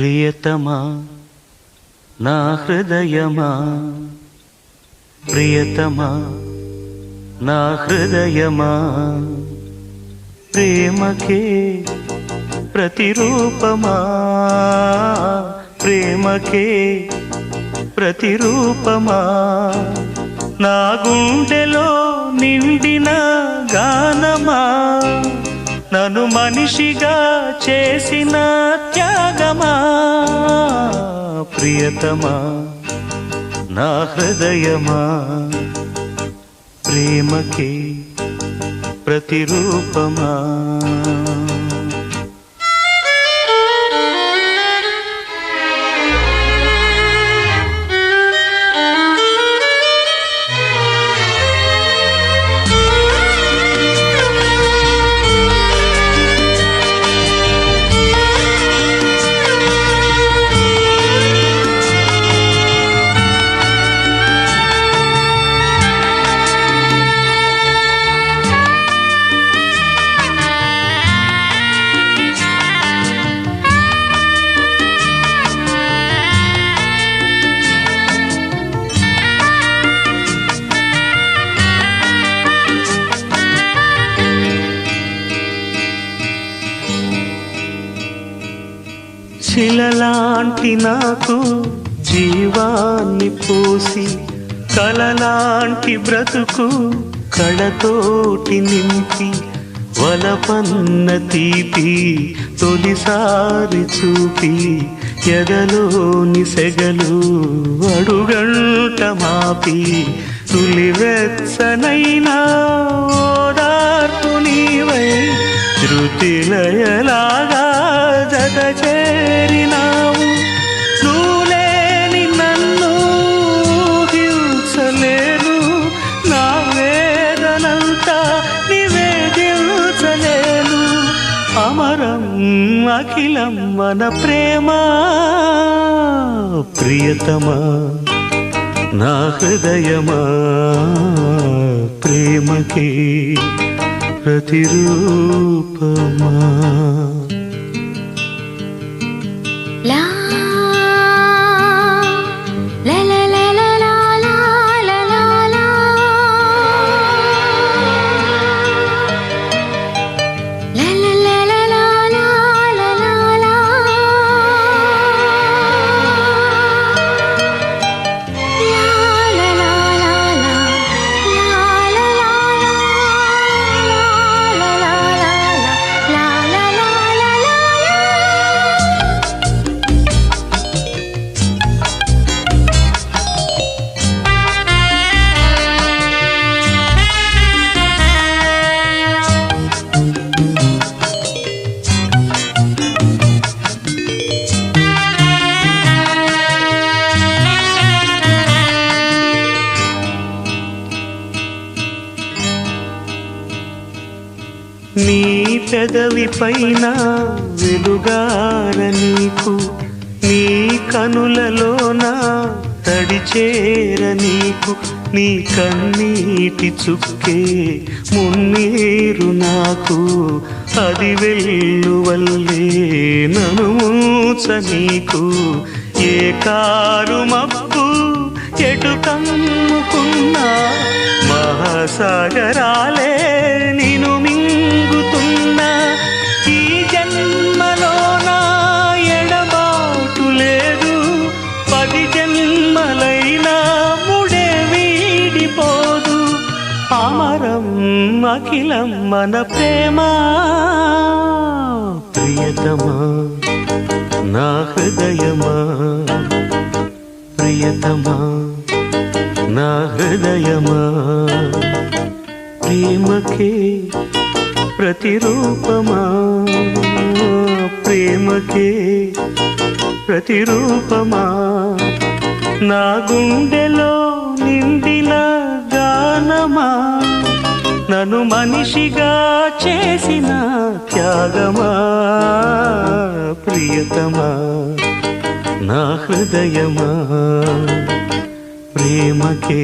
ప్రియతమా నా హృదయమా, ప్రియతమా నా హృదయమా, ప్రేమకే ప్రతిరూపమా, ప్రేమకే ప్రతిరూపమా, నా గుండెలో నిండిన గానమా, నన్ను మనిషిగా చేసిన త్యాగమా, ప్రియతమా నా హృదయమా, ప్రేమకే ప్రతిరూపమా. శిలలాంటి నాకు జీవాన్ని పోసి, కలలాంటి బ్రతుకు కళతోటి నింపి, వలపన్న తీపి తొలిసారి చూపి, ఎదలోని సెగలు అడుగంట మాపి, తులివెచ్చనైనా ఓదార్పు నీవై, శృతిలయలాగా జత చేరినావు. నువ్వులేని నన్ను హింసలేను, నా వేదనంతా నివేదించలేను. అమరం అఖిలం మన ప్రేమ, ప్రియతమా నా హృదయమా, ప్రేమకి ప్రతిరూపమా. లా లా లా లా లా లా లా లా లా లా. లా లా లా లా లా లా లా లా లా. లా లా లా లా లా లా లా లా లా లా లా లా లా. నీ పెదవి పైన వెలుగార నీకు, నీ కనులలోన తడిచేర నీకు, నీ కన్నీటి చుక్కే మున్నీరు నాకు, అది వెల్లువల్లే నన్ను మూచ నీకు. ఏ కారు మబ్బు ఎటు కమ్ముకున్నా, మహాసాగరాలే నిన్ను మింగుతున్నా. ఈ జన్మలోన ఎడబాటు లేదు, 10 జన్మలైనా ముడే వీడిపోదు. అమరం అఖిలం మన ప్రేమ, ప్రియతమా నా హృదయమా, ప్రియతమా నా హృదయమా, ప్రేమకే ప్రతిరూపమా, ప్రేమకే ప్రతిరూపమా, నా గుండెలో నిండిన గానమా, నన్ను మనిషిగా చేసిన త్యాగమా, ప్రియతమా నా హృదయమా, ప్రేమకే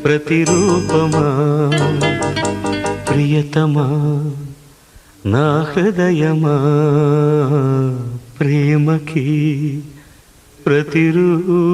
ప్రతిరూపమా, ప్రియతమా నా హృదయమా ప్రేమకి ప్రతిరూపమా.